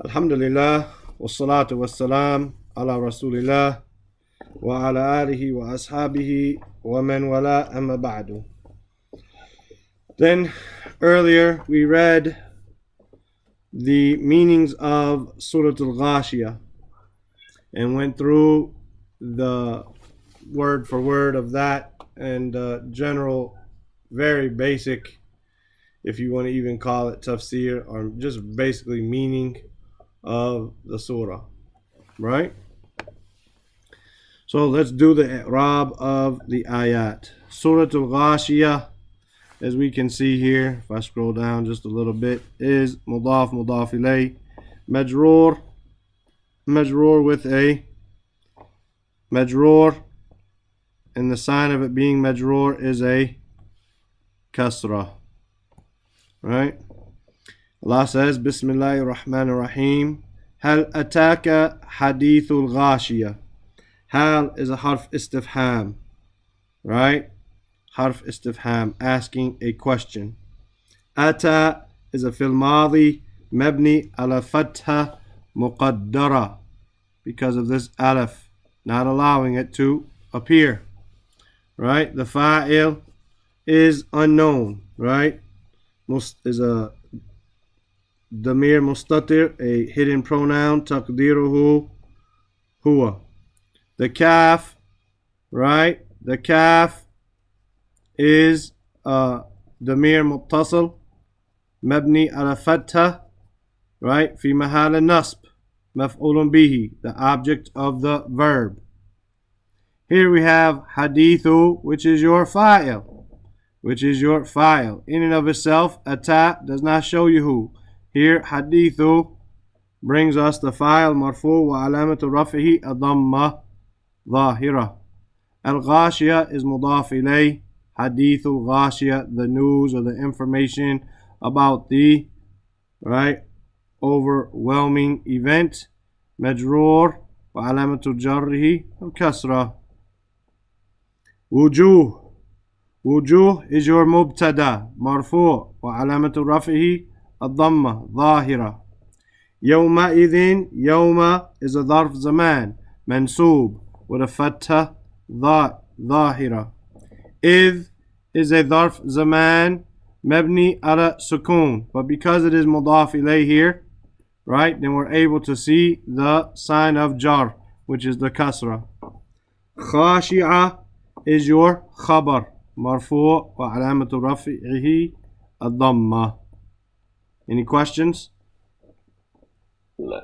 Alhamdulillah, wassalatu wassalam ala rasulillah wa ala alihi wa ashabihi wa man wala amma ba'du. Then earlier we read the meanings of Surah Al-Ghashiyah and went through the word for word of that and general, very basic, if you want to even call it tafsir, or just basically meaning of the surah, right? So let's do the i'rab of the ayat. Surah Al-Ghashiyah, as we can see here, if I scroll down just a little bit, is mudaf ilay, majroor with a majroor, and the sign of it being majroor is a kasra, right? Allah says, Bismillahir Rahmanir Rahim. Hal ataka hadithul ghashiyah. Hal is a harf istifham, right? Harf istifham, asking a question. Ata is a fil madi, mabni ala fatha muqaddara, because of this alif, not allowing it to appear, right? The fa'il is unknown, right? Is a damir mustatir, a hidden pronoun, taqdiruhu huwa. The kaf, right? The kaf is damir muttasil, mabni ala fatha, right? Fi mahal nasb, maf'ulun bihi, the object of the verb. Here we have hadithu, which is your fa'il, In and of itself, ata does not show you who. Here, hadithu brings us the fa'il marfu wa alamatu rafihi adamma zahira. Al-Ghashiyah is mudaf ilay. Hadithu Ghashiyah, the news or the information about the, right, overwhelming event. Majroor wa alamatu jarrihi al-kasra. Wujuh is your mubtada, marfu wa alamatu rafihi الضمة ظاهرة. يومئذ, يوم is a ظرف زمان, منصوب with a fatha ظاهرة. إذ is a ظرف زمان, مبني على سكون, but because it is مضاف إليه here, right, then we're able to see the sign of jar, which is the kasra. خاشعة is your خبر, مرفوع وعلامة رفعه الضمة. Any questions? No.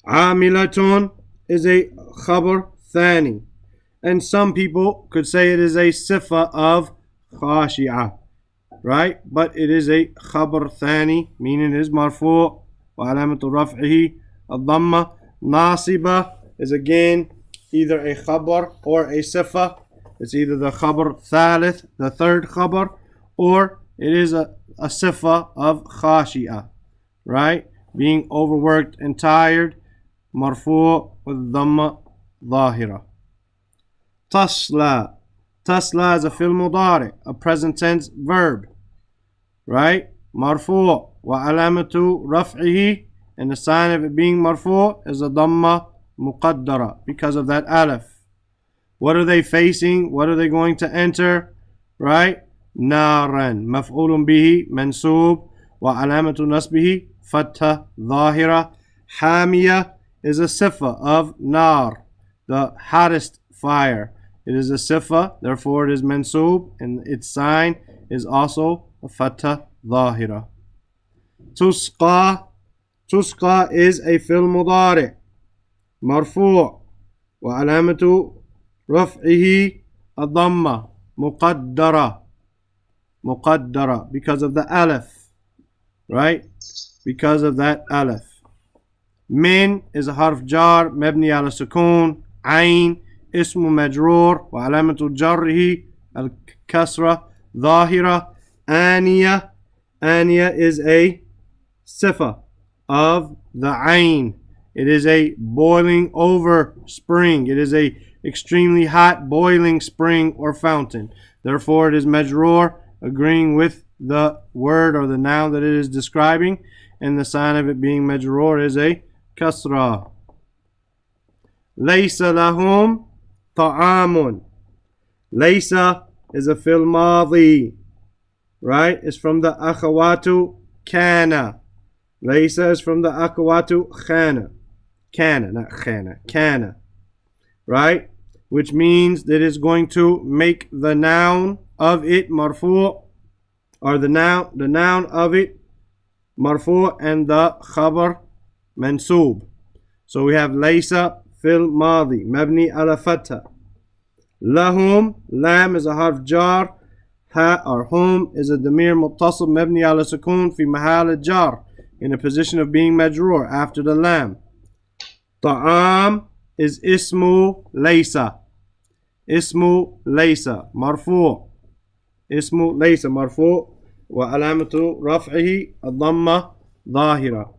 Amilatun is a khabar thani, and some people could say it is a sifa of khashi'ah, right? But it is a khabar thani, meaning it is marfu' wa alamatu raf'ihi ad-dhamma. Nasiba is again either a khabar or a sifa. It's either the khabar thalith, the third khabar, or it is a sifa of khashi'ah, right? Being overworked and tired, marfu' with dhamma zahira. Tasla. Tasla is a fil mudari, a present tense verb, right? Marfu' wa alamatu raf'ihi, and the sign of it being marfu' is a dhamma muqaddara, because of that alif. What are they facing? What are they going to enter? Right? نارا مفعول به منصوب وعلامة نصبه فتحة ظاهرة. حامية is a sifa of nar, the hottest fire. It is a sifa, therefore it is mansub, and its sign is also a fatha ظاهرة. Tusqa is a fil mudari, marfu' وعلامة رفعه الضمة muqaddara, because of the alif, right? Because of that alif. Min is a harf jar, mabni ala sukun. Ain ismu majroor wa alamatu jarrihi al kasra zahira. Aniya is a sifa of the ain. It is a boiling over spring. It is a extremely hot boiling spring or fountain. Therefore it is majroor, agreeing with the word or the noun that it is describing, and the sign of it being majroor is a kasra. ليس لهم طعام. ليس is a fil madi, right? It's from the akhawatu kana. Laysa is from the akhawatu khana. Kana, not khana. Kana, right? Which means that it's going to make the noun of it marfu', or the noun of it marfu' and the khabar mansoob. So we have laysa fil madi mabni ala fatha. Lahum, lam is a harf jar, ha or hum is a damir muttasil mabni ala sukun fi mahal al-jar, in a position of being majroor after the lam. Ta'am is ismu laysa. Ismu laysa marfu'. Ismu laysa marfu' wa alamatu raf'ihi ad-damma dhahira.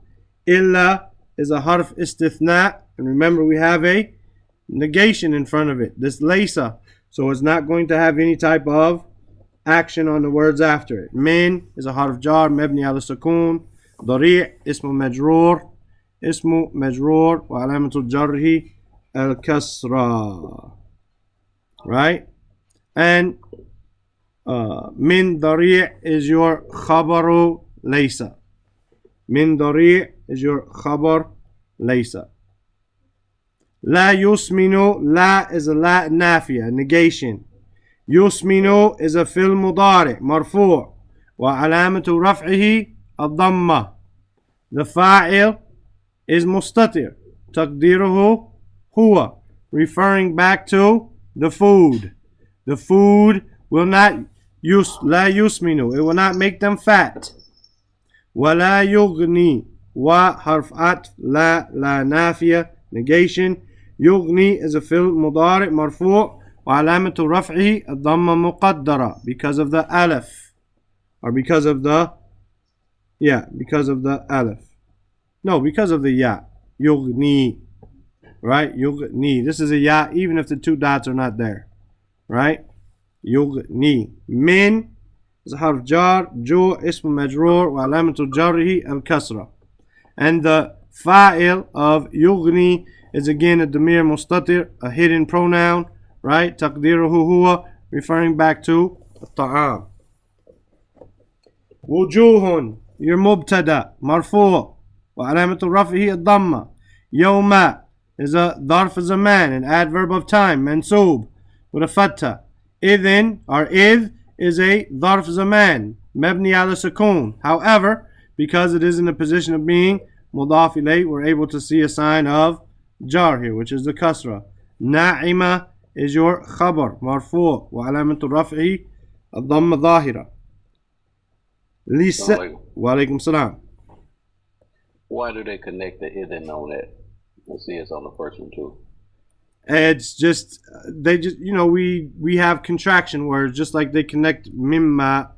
Illa is a harf istithna, and remember we have a negation in front of it, this laysa, so it's not going to have any type of action on the words after it. Min is a harf jar mabni ala sukun. Dari' ismu majroor wa alamatul jarhi al-kasra, right? And min dari' is your khabaru laysa. Min dari' is your khabar laysa. La yusminu, la is a la nafiya, negation. Yusminu is a fil mudari' marfu' wa alamatu raf'ihi ad-damma. The fa'il is mustatir, taqdiruhu huwa, referring back to the food. The food will not la yusminu, it will not make them fat. Wa la yughni, wa harfat la nafiya, negation. Yughni is a fil mudari' marfu' wa alamatu raf'ihi ad-damma muqaddara, because of the alif, or because of the alif. No, because of the ya. Yughni, right? Yughni. This is a ya even if the two dots are not there, right? Yughni. Min is a harf jar, ju ism majroor wa alamatu jarrihi al-kasra. And the fa'il of yughni is again a damir mustatir, a hidden pronoun, right? Taqdiruhu huwa, referring back to ta'am. Wujuhun, your mubtada, marfu' wa alamatul raf'ihi ad-damma. Yawma is a dharf zaman, an adverb of time, mansoob, with a fatta. Idhin, or idh, is a dharf zaman, mabni ala sukun. However, because it is in the position of being mudaf ilayh, we're able to see a sign of jar here, which is the kasra. Na'ima is your khabar, marfu' wa alamatul raf'ihi ad-damma dhahira. Lisa, wa alaykum salam. Why do they connect the idhin on that? Let's see, it's on the first one too. It's just, they just, we have contraction words, just like they connect mimma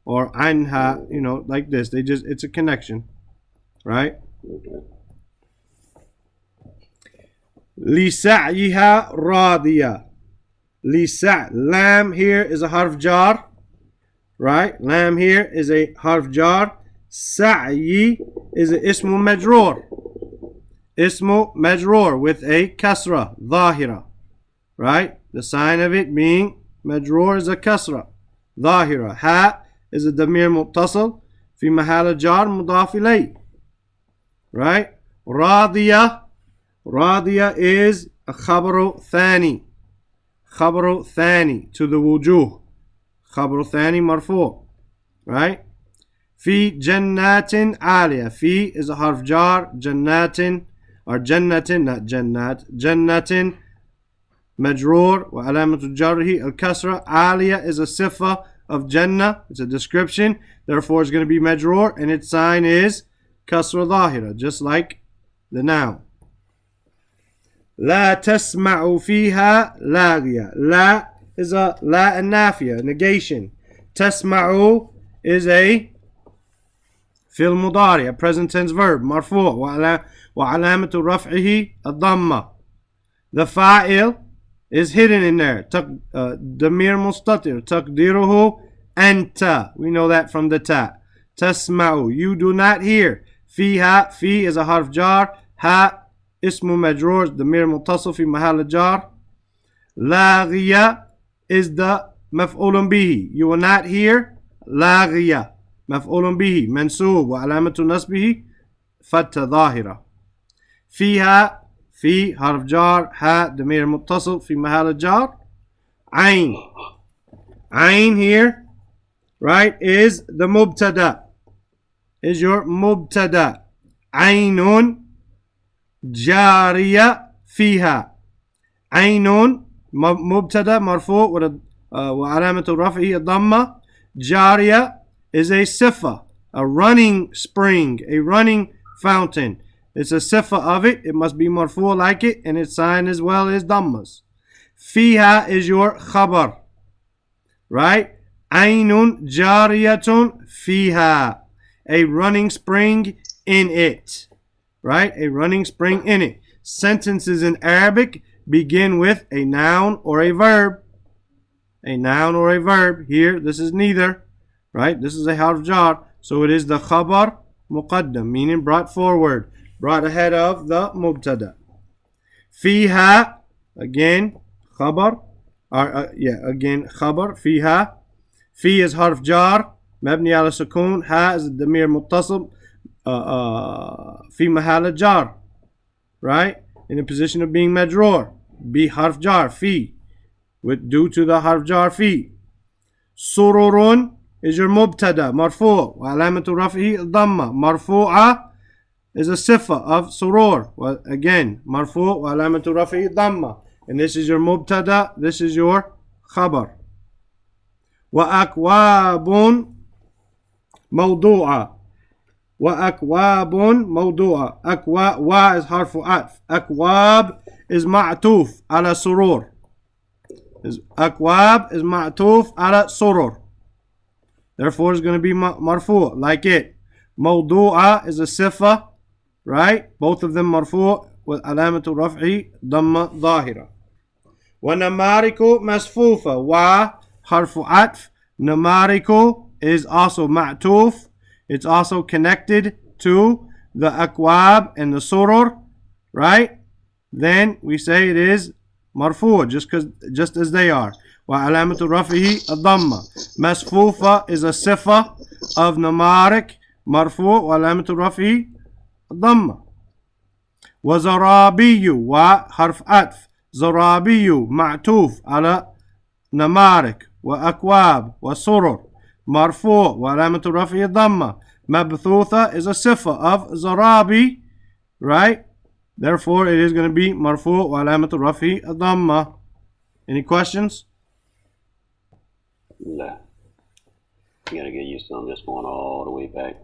or anha, like this. It's a connection, right? Okay. لِسَعْيِهَا رَاضِيَةٌ. Lisa, lam here is a harf jar, right? Lam here is a harf jar. Sa'yi is a ismu majroor. Ismu majroor with a kasra, dhahira, right? The sign of it being majroor is a kasra, dhahira. Ha is a damir muttasal fi mahal jar mudaf ilayh, right? Radiya is a khabaru thani. Khabaru thani to the wujuh. Khabaru thani marfu', right? Fi jannatin aliyah. Fi is a harf jar. Jannatin, or jannatin, not jannat. Jannatin majroor wa alamatu jarhi al-kasra. Aliyah is a sifa of jannah. It's a description. Therefore, it's going to be majroor, and its sign is kasra dhahira, just like the noun. لا تسمع فيها لاغية. لا is a la nafiya, negation. تسمع is a fil mudari, a present tense verb, marfu' وعلامة رفعه الضمة. The fa'il is hidden in there. Damir mustatir. تقديره أنت. We know that from the ta. تسمع, you do not hear. فيها في is a harf jar. ها اسم مجرور ضمير متصل في محل جار. لاغية is the مفعول به. You will not hear لاغية مفعول به منصوب وعلامة نصبه فتحة ظاهرة. فيها في حرف جار. ها ضمير متصل في محل جار. عين عين here, right, is the مبتدا, is your مبتدا. عين جارية فيها. عين مبتدا مرفوع وعلامة رفعه الضمة. جارية is a sifa, a running spring, a running fountain. It's a sifa of it. It must be marfu like it, and its sign as well is dhammas. Fiha is your khabar, right? Aynun jariyatun fiha, a running spring in it, right? A running spring in it. Sentences in Arabic begin with a noun or a verb. A noun or a verb. Here, this is neither, right? This is a harf jar, so it is the khabar muqaddam, meaning brought forward, brought ahead of the mubtada. Fiha, again, khabar, again, khabar, fiha. Fi is harf jar, mabni ala sukun. Ha is damir muttasil, fi mahal jar, right? In the position of being majroor. Be harf jar, fi, due to the harf jar, fi. Sururun is your mubtada, marfu' wa alamatu raf'ihi dhamma. Marfu'a is a sifa of surur. Well, again, marfu' wa alamatu raf'ihi dhamma. And this is your mubtada, this is your khabar. Wa akwabun mawdu'a. Wa akwabun mawdu'a. Wa is harfu atf. Akwab is ma'tuf ala surur. Akwab is ma'tuf ala surur. Therefore, it's going to be marfu' like it. Mawdu'a is a sifa, right? Both of them marfu' with alamatu raf'i dhamma dhahira. Wa namariku masfufa. Wa harfu atf. Namariku is also ma'tuf. It's also connected to the akwab and the surur, right? Then we say it is marfu' just as they are. Wa alamatu rafihi ad-dhamma. Masfufa is a sifa of namarik, marfu' wa alamatu rafihi ad-dhamma. Wa zarabiyu wa harf atf. Zarabiyu ma'tuf ala namarik wa akwab wa surur, marfu' wa alamatu rafihi ad-dhamma. Mabthutha is a sifa of zarabi, right? Therefore, it is going to be marfu' wa alamatu rafihi ad-dhamma. Any questions? Nah. You gotta get used to them just going all the way back.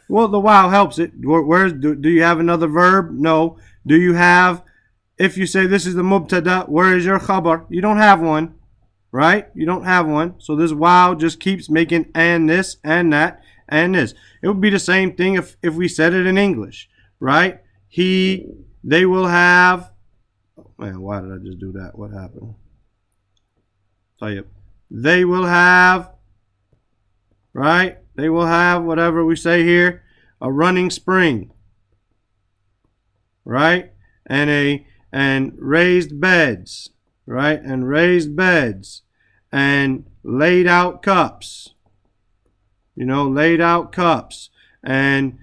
Well, the wow helps it. Do you have another verb? No. Do you have, if you say this is the mubtada, where is your khabar? You don't have one, right? You don't have one. So this wow just keeps making and this and that and this. It would be the same thing if we said it in English, right? They will have, man, why did I just do that? What happened? They will have, right? They will have whatever we say here, a running spring, right? And raised beds, right? And raised beds and laid out cups, laid out cups and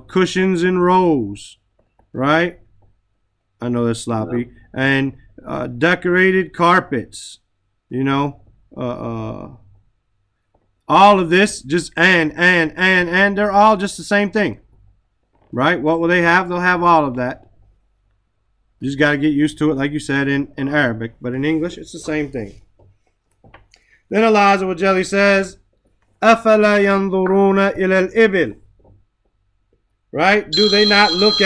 cushions in rows, right? I know that's sloppy. And decorated carpets. All of this just and they're all just the same thing, right? What will they have? They'll have all of that. You just got to get used to it, like you said in Arabic, but in English it's the same thing. Then Allah Azza wa Jalla says, أَفَلَا يَنْظُرُونَ إِلَى الْإِبِلِ, right? Do they not look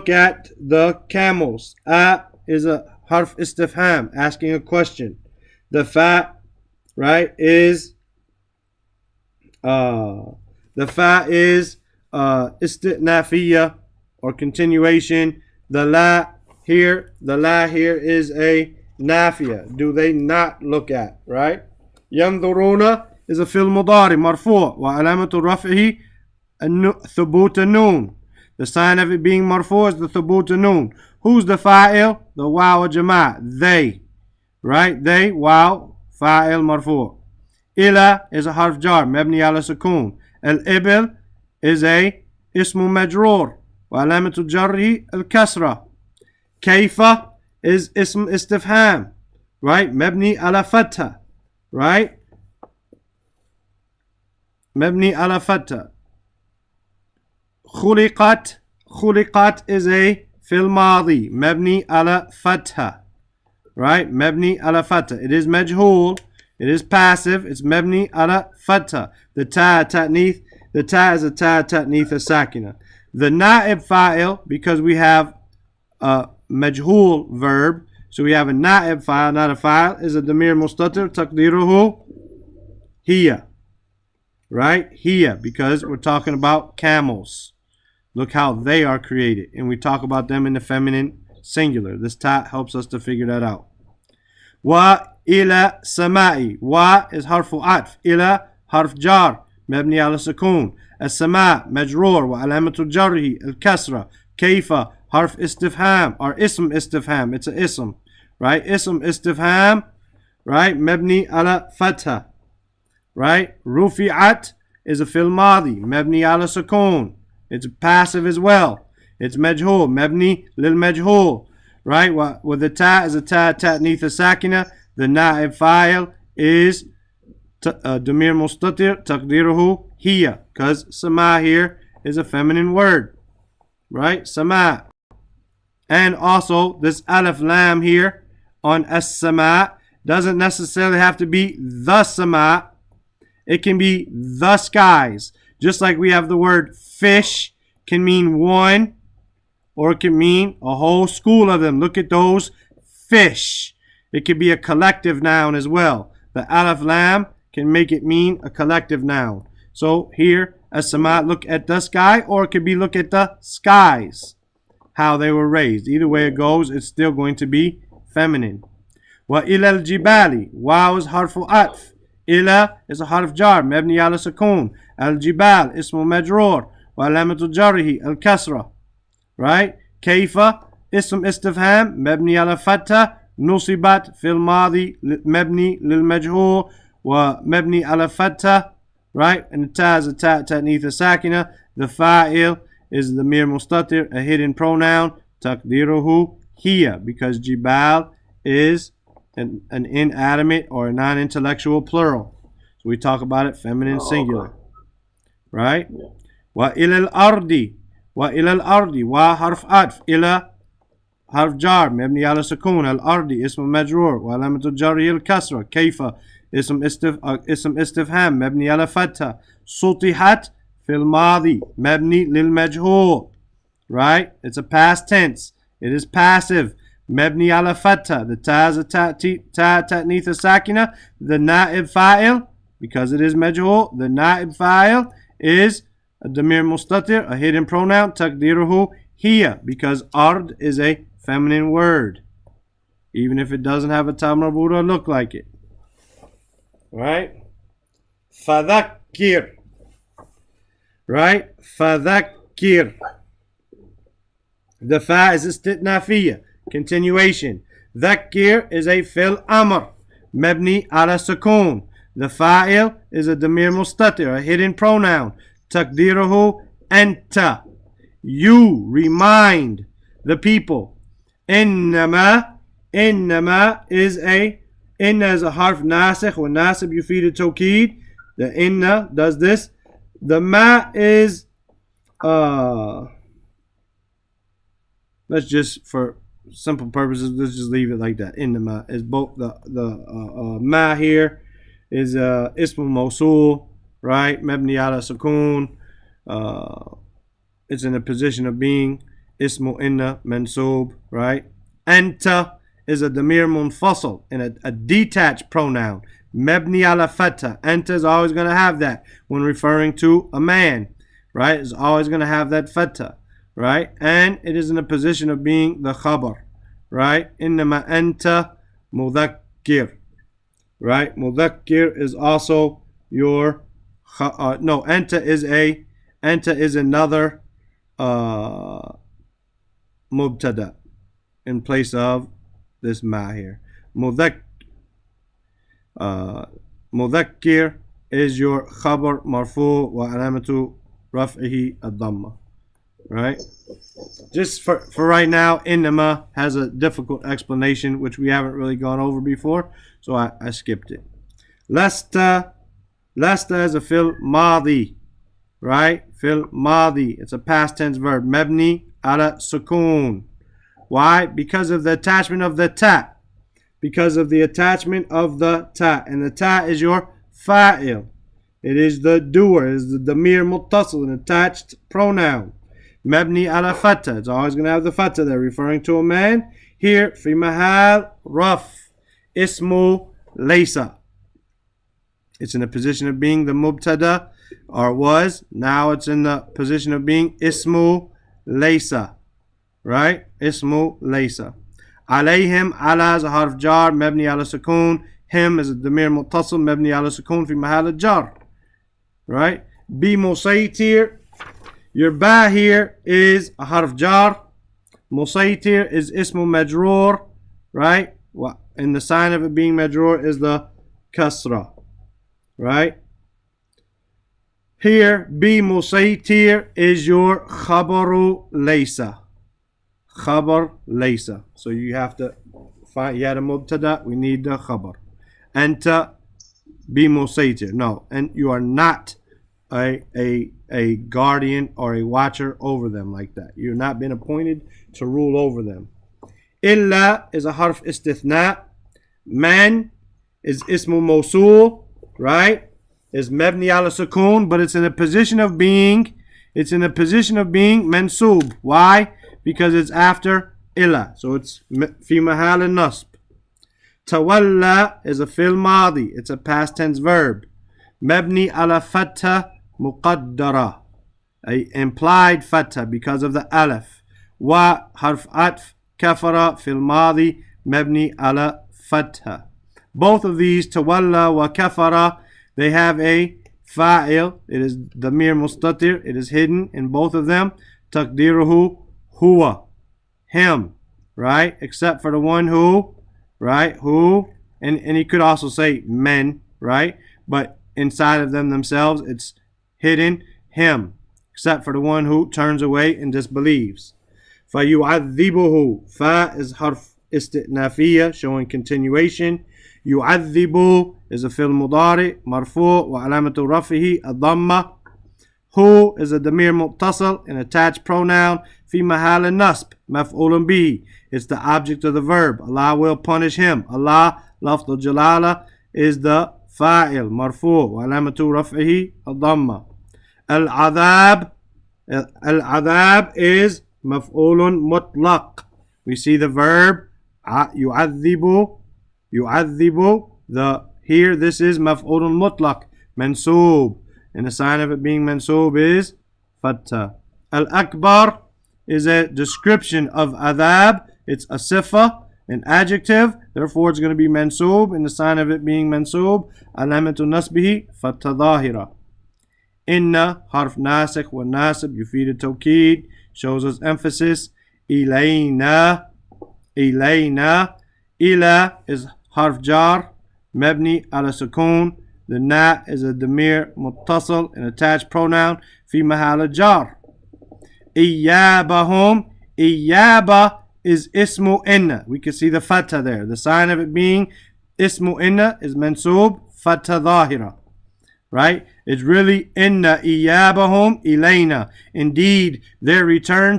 at the camels? Is a harf istifham, asking a question. The fa, right, is istinafiya or continuation. The la here is a nafiya. Do they not look at, right? Yanzuruna is a fi'l mudari marfu' wa alamatu raf'ihi thubut an-nun. The sign of it being marfu' is the thubut an-nun. Who's the fa'il? The waw jama'. They. Right? They, waw, fa'il marfu'. Ila is a harf jar, mabni ala sukun. Al-ibil is a ismu majroor. Wa alamatu jarri al-kasra. Kayfa is ism istifham. Right? Mabni ala fatha. Right? Mabni ala fatha. Khuliqat is a fil madi. Mabni ala fatha. Right? Mabni ala fatha. It is majhul. It is passive. It's mabni ala fatha. The ta ta'nith. The ta is a ta ta'nith sakina. The na'ib fa'il, because we have a majhul verb, so we have a na'ib fa'il, not a fa'il, is a damir mustatir taqdiruhu hiya. Right? Hiya, because we're talking about camels. Look how they are created. And we talk about them in the feminine singular. This ta helps us to figure that out. Wa ila sama'i. Wa is harfu atf. Ila harf jar. Mabni ala sukun. As-sama' majroor. Wa alamatu jarhi al-kasra. Kayfa harf istifham. Or ism istifham. It's a ism. Right? Ism istifham. Right? Mabni ala fatha. Right? Rufi'at is a fil madi. Mabni ala sukun. It's passive as well. It's majhul. Mabni lil majhul. Right? With the ta is a ta ta'nith sakina. The na'ib fa'il is damir mustatir taqdiruhu hiya. Because sama here is a feminine word. Right? Sama. And also this alif lam here on as-sama doesn't necessarily have to be the sama. It can be the skies. Just like we have the word fish can mean one, or it can mean a whole school of them. Look at those fish. It could be a collective noun as well. The alif lam can make it mean a collective noun. So here, as-sama, look at the sky, or it could be look at the skies, how they were raised. Either way it goes, it's still going to be feminine. Wa ila al-jibali. Waw is harfu atf. Ila is a harf jar, mabni ala sukun. Al-jibal, ismu majroor. Wa alamatu jarrihi, al-kasra. Right? Kayfa, ism istifham, mabni ala fatha. Nusibat, fil madi, mabni lil majhul. Wa mabni ala fatha. Right? And the ta is a ta ta'nith sakina. The fa'il is the mir mustatir, a hidden pronoun. Taqdiruhu hiya, because jibal is an inanimate or a non-intellectual plural. So we talk about it feminine singular. Right? Wa ila al-ardi. Wa ila al-ardi. Wa harf atf. Ila harf jar. Mabni ala sukun. Al-ardi. Ism majroor. Wa alamatu jarri al-kasra. Kayfa. Ism istifham. Mabni ala fatha. Sutihat. Fil madi. Mabni lil majhul. Right? It's a past tense. It is passive. Mabni ala fatha. The ta is a ta ta'nith sakina. The na'ib fa'il, because it is majhul, the na'ib fa'il is a damir mustatir, a hidden pronoun. Taqdiruhu hiya, because ard is a feminine word, even if it doesn't have a ta marbuta look like it. Right? Fadhakkir. Right? Fadhakkir. The fa is istitnafiyya. Continuation. Dhakkir is a fil amr. Mabni ala sukun. The fa'il is a damir mustatir, a hidden pronoun. Taqdiruhu anta. You remind the people. Innama is a harf nasikh. When nasib yufid tawkid. The inna does this. The ma is let's just, for simple purposes, let's just leave it like that. Innama is both the ma here is ismu mawsul, right? Mabni ala sukun. It's in a position of being ismu inna mansub, right? Anta is a damir munfasal, and a detached pronoun. Mabni ala fatha. Anta is always going to have that when referring to a man, right? It's always going to have that fatha, right? And it is in a position of being the khabar, right? Innama anta mudhakkir, right? Mudhakkir is also your no, anta is another mubtada in place of this ma here. Mudhakkir is your khabar marfu wa alamatu raf'ihi ad-dhamma. Right? Just for right now, innama has a difficult explanation which we haven't really gone over before, so I skipped it. Lasta is a fil madi, right? Fil madi. It's a past tense verb. Mabni ala sukun. Why? Because of the attachment of the ta. Because of the attachment of the ta. And the ta is your fa'il. It is the doer. It is the damir muttasil, an attached pronoun. Mabni ala fatha. It's always going to have the fatha there, referring to a man. Here, fi mahal raf. Ismu laysa. It's in the position of being the mubtada, or was. Now it's in the position of being ismu laysa. Right? Ismu laysa. Alayhim, ala is a harf jar, mabni ala sukun. Him is a damir muttasil, mabni ala sukun fi mahal jar. Right? Bi musaytir. Your ba here is a harf jar. Musaytir is ismu majroor. Right? And the sign of it being majroor is the kasra. Right? Here, bi musaytir is your khabaru laysa. Khabar laysa. So you have to find, you had a mubtada, we need the khabar. Anta bi musaytir. No, and you are not a guardian or a watcher over them like that. You're not been appointed to rule over them. Illa is a harf istithna. Man is ismu mawsul, right? Is mabni ala sukun, but it's in a position of being mansub. Why? Because it's after illa. So it's fi mahal nasb. Tawalla is a fil madi. It's a past tense verb. Mabni ala fatha muqaddara. A implied fatha because of the alif. Wa harf atf kafara fil madi mabni ala fatha. Both of these, tawalla wa kafara, they have a fa'il. It is damir mustatir. It is hidden in both of them. Taqdiruhu huwa, him, right? Except for the one who, right? Who, and he could also say men, right? But inside of them themselves, it's hidden, him, except for the one who turns away and disbelieves. فَيُعَذِّبُهُ. Fa is harf istinafiya, showing continuation. يُعَذِّبُ is a fil mudari, marfu' wa alamatu rafihi ad-dhamma. Who is a damir muttasil, an attached pronoun, fi mahal nasb, maf'ulun bihi. It's the object of the verb. Allah will punish him. Allah, lafdul jalala, is the fa'il, marfu' wa alamatu raf'ihi ad-dhamma. Al-adhab is maf'ulun mutlaq. We see the verb yu'adhibu. Here this is maf'ulun mutlaq, mansub. And the sign of it being mansub is fatha. Al-akbar is a description of adhab. It's a sifa, an adjective. Therefore, it's going to be mansub. And the sign of it being mansub, alamatu nasbihi fatha dhahira. Inna, harf nasikh wa nasib, yufid tawkid, shows us emphasis. Ilayna. Ila is harf jar, mabni ala sukun. The na is a damir muttasil, an attached pronoun, fi mahal jar. Iyabahum. Iyaba is ismu inna. We can see the fatha there. The sign of it being ismu inna is mansub, fatha dhahira. Right? It's really inna iyabahum ilayna. Indeed, their return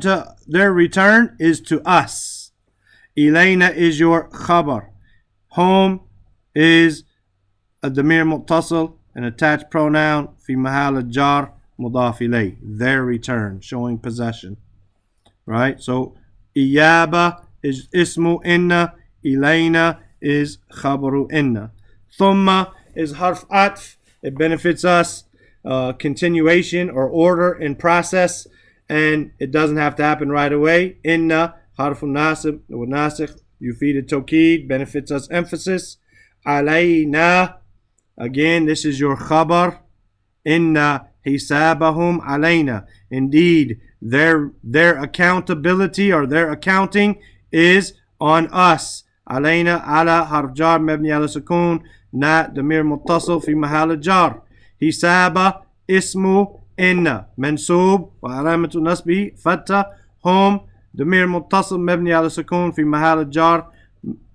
is to us. Ilayna is your khabar. Home is a damir muttasil, an attached pronoun, fi mahal jar, mudaf ilay. Their return, showing possession. Right? So, iyaba is ismu inna, ilayna is khabaru inna. Thumma is harf atf. It benefits us, continuation or order in process, and it doesn't have to happen right away. Inna, harfun nasib, wa nasikh, yufid tawkid, benefits us emphasis. Alayna Again, this is your khabar. Inna hisabahum alayna. Indeed, their accountability or their accounting is on us. Alayna ala harf jar mabni ala sukun na damir muttasil fi mahal jar. Hisaba ismu inna mansub wa alamatu nasbihi fatta hum damir muttasil mabni ala sukun fi mahal jar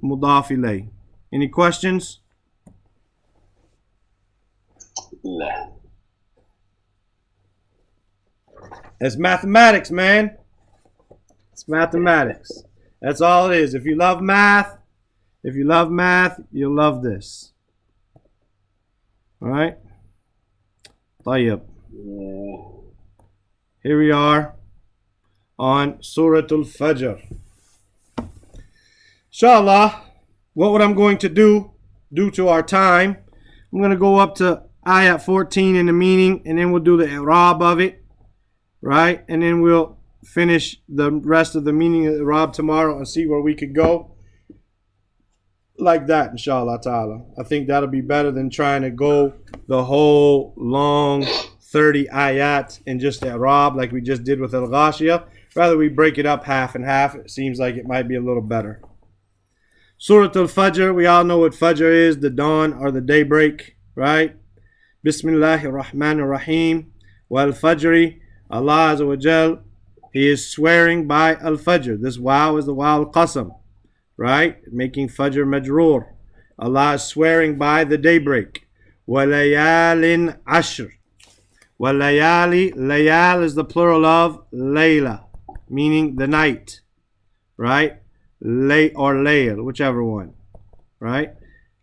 mudaf ilay. Any questions? La. It's mathematics, man. It's mathematics. That's all it is. If you love math, you'll love this. All right? طيب. Here we are on Surah Al-Fajr. Inshallah, what I'm going to do, due to our time, I'm going to go up to ayat 14 in the meaning, and then we'll do the i'rab of it, right? And then we'll finish the rest of the meaning of the i'rab tomorrow and see where we could go. Like that, inshallah ta'ala. I think that'll be better than trying to go the whole long 30 ayat in just the i'rab like we just did with Al-Ghashiyah. Rather, we break it up half and half. It seems like it might be a little better. Surah Al-Fajr, we all know what Fajr is, the dawn or the daybreak, right? Bismillahir Rahmanir Rahim. Wal Fajri, Allah Azza wa Jal, He is swearing by Al-Fajr. This wow is the wow al-qasam, right? Making Fajr majroor. Allah is swearing by the daybreak. Walayalin ashr. Walayali, layal is the plural of layla, meaning the night, right? Lay or layl, whichever one, right?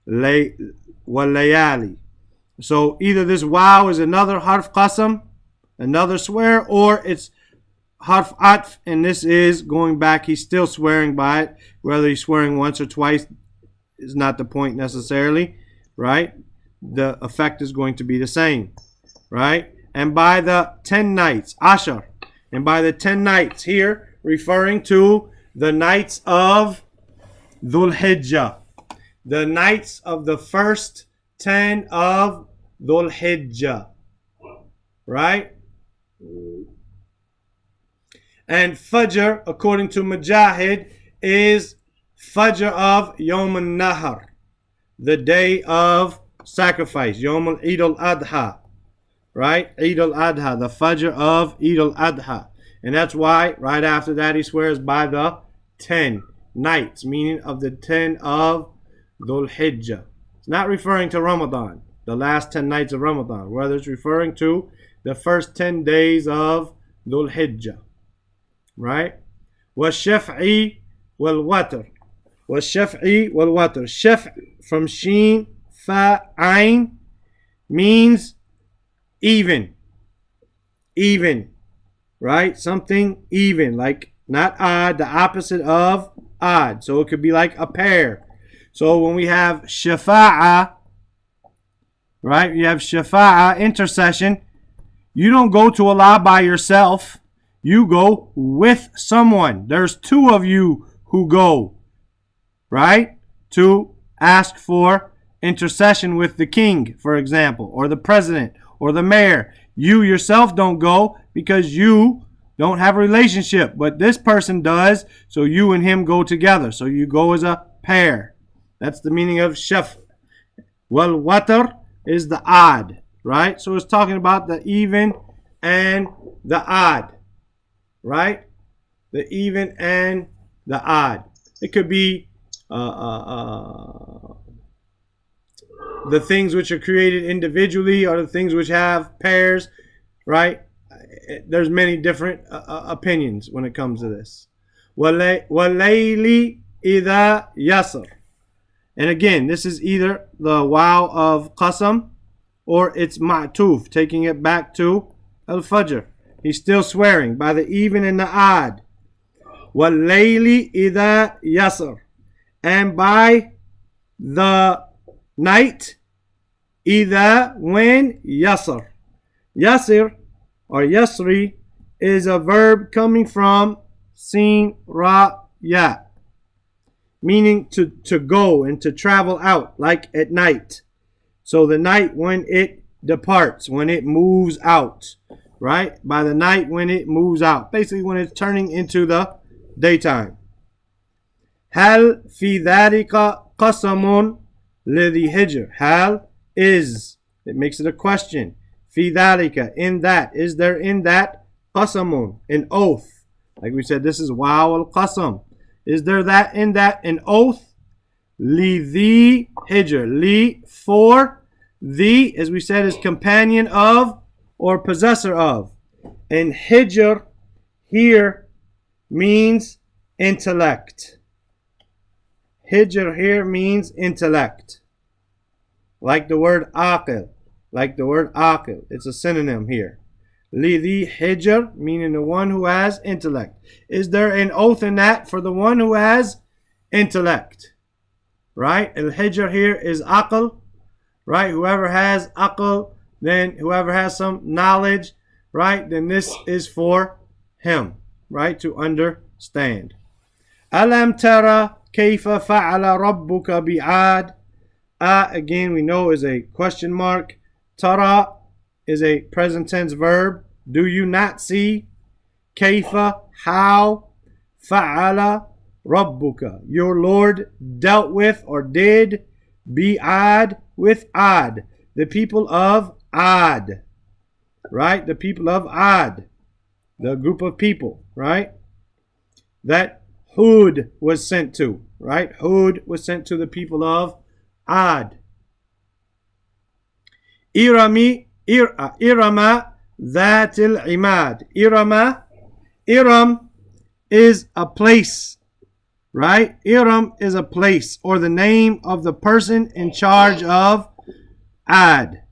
Lay, walayali. So either this wow is another harf qasam, another swear, or it's harf atf, and this is going back, he's still swearing by it. Whether he's swearing once or twice is not the point necessarily, right? The effect is going to be the same, right? And by the 10 nights, ashar, and by the 10 nights here, referring to the nights of Dhul Hijjah, the nights of the first 10 of Dhul Hijjah, right? And Fajr, according to Mujahid, is Fajr of Yawm al-Nahar, the day of sacrifice, Yawm al-Eid al-Adha, right? Eid al-Adha, the Fajr of Eid al-Adha. And that's why right after that he swears by the 10 nights, meaning of the 10 of Dhul Hijjah. It's not referring to Ramadan, the last 10 nights of Ramadan. Rather, it's referring to the first 10 days of Dhul Hijjah. Right? وَالشَّفْعِ وَالْوَتْرِ وَالشَّفْعِ وَالْوَتْرِ. Shaf' from Sheen, Fa, Ain means even. Even. Right? Something even. Like not odd, the opposite of odd. So it could be like a pair. So when we have shafa'a, right? You have shafa'a, intercession. You don't go to Allah by yourself. You go with someone. There's two of you who go, right? To ask for intercession with the king, for example, or the president, or the mayor. You yourself don't go because you don't have a relationship, but this person does, so you and him go together. So you go as a pair. That's the meaning of shaf. Well, watr is the odd, right? So it's talking about the even and the odd, right? The even and the odd. It could be the things which are created individually or the things which have pairs, right? There's many different opinions when it comes to this. وَاللَّيْلِ إِذَا يَسْرٍ. And again, this is either the wow of qasam or it's ma'tuf, taking it back to Al-Fajr. He's still swearing by the even and the odd. وَاللَّيْلِ إِذَا يَسْرٍ. And by the night, إِذَا when yasr. Yasir or yasri is a verb coming from sin ra ya, meaning to go and to travel out, like at night, So the night when it departs, when it moves out, right? By the night when it moves out, basically when it's turning into the daytime. هل في ذلك قسم لذي حجر. Hal is, it makes it a question. في ذلك, in that, is there in that قسم, an oath? Like we said, this is wow al-qasam. Is there that in that an oath? لذي حجر. Li, for, the, as we said, is companion of or possessor of. And hijr here means intellect. Hijr here means intellect. Like the word aqil. Like the word aqil. It's a synonym here. Lidhi hijr, meaning the one who has intellect. Is there an oath in that for the one who has intellect? Right? Al-hijr here is aql. Right? Whoever has aql, then whoever has some knowledge, right? Then this is for him. Right? To understand. Alam tara kayfa fa'ala rabbuka bi'ad. Again, we know is a question mark. Tara is a present tense verb. Do you not see? Kayfa, how? Fa'ala rabbuka, your Lord dealt with or did. Bi'ad, with Ad, the people of Ad. Right? The people of Ad. The group of people, right? That Hud was sent to, right? Hud was sent to the people of Ad. Irama Dhatil Imad. Iram is a place, right? Iram is a place or the name of the person in charge of Ad,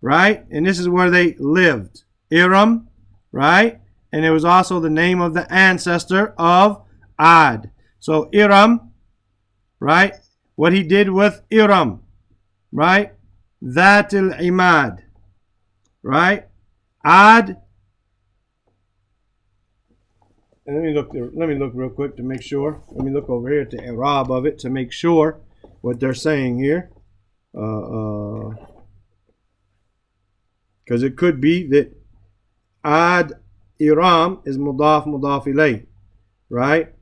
right? And this is where they lived. Iram, right? And it was also the name of the ancestor of Ad. So Iram, right? What he did with Iram, right? Dhatil Imad, right? Ad. And let me look real quick to make sure. Let me look over here at the Arab of it to make sure what they're saying here. Because it could be that Ad Iram is mudaf ilay, right?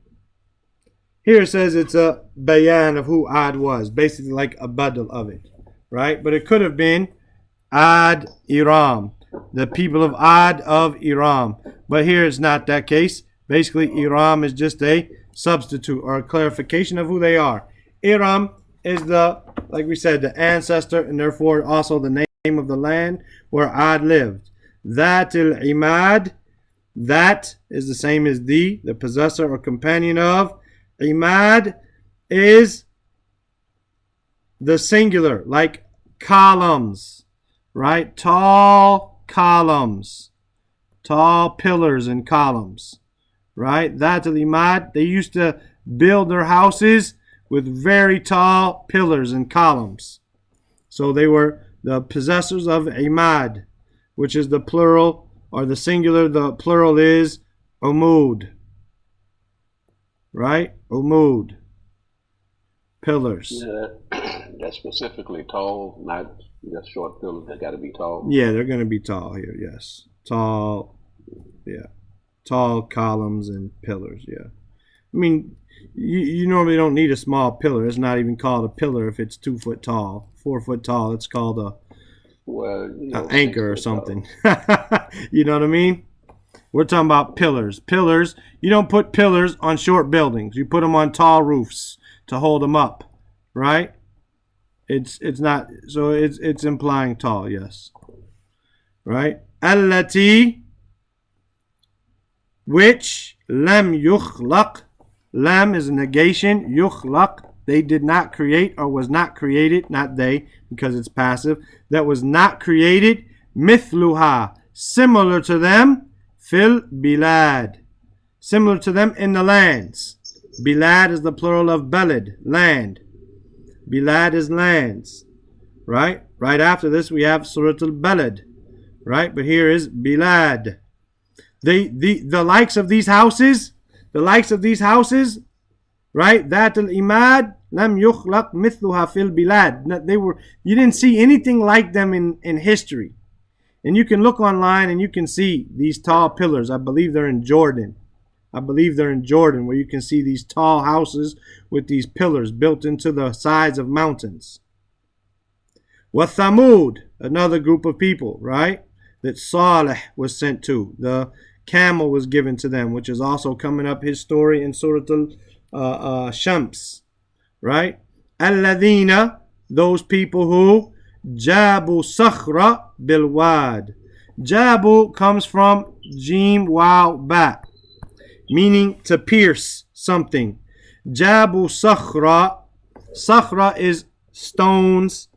Here it says it's a bayan of who Ad was, basically like a badal of it, right? But it could have been Ad Iram, the people of Ad of Iram. But here it's not that case. Basically, Iram is just a substitute or a clarification of who they are. Iram is the, like we said, the ancestor and therefore also the name of the land where Ad lived. Dhatil Imad, that is the same as the possessor or companion of. Imad is the singular, like columns, right? Tall columns, tall pillars and columns, right? Dhatil Imad, they used to build their houses with very tall pillars and columns. So they were the possessors of Imad, which is the plural, or the singular, the plural is Umud. Right? Umud. Pillars. Yeah, that's specifically tall, not just short pillars. They got to be tall. Yeah, they're going to be tall here, yes. Tall, yeah. Tall columns and pillars, yeah. I mean, you normally don't need a small pillar. It's not even called a pillar if it's 2 foot tall. 4 foot tall, it's called an anchor or something. You know what I mean? We're talking about pillars. Pillars, you don't put pillars on short buildings. You put them on tall roofs to hold them up, right? It's not, so it's implying tall, yes. Right? Allati, which lam yukhlaq. Lam is a negation. Yukhlaq, they did not create or was not created. Not they, because it's passive. That was not created. Mithluha, similar to them. Fil bilad, similar to them in the lands. Bilad is the plural of balad, land. Bilad is lands, right? Right after this we have Surah Al-Balad, right? But here is bilad. The likes of these houses, right? ذات الإماد لم يخلق مثلها في البلاد. You didn't see anything like them in history. And you can look online and you can see these tall pillars. I believe they're in Jordan. Where you can see these tall houses with these pillars built into the sides of mountains. وَثَمُود, another group of people, right? That Salih was sent to. The camel was given to them, which is also coming up his story in Surah Al-Shams, right? الَّذِينَ, those people who Jabu Sakhra Bilwad. Jabu comes from Jim Waw Ba, meaning to pierce something. Jabu Sakhra. Sakhra is stones,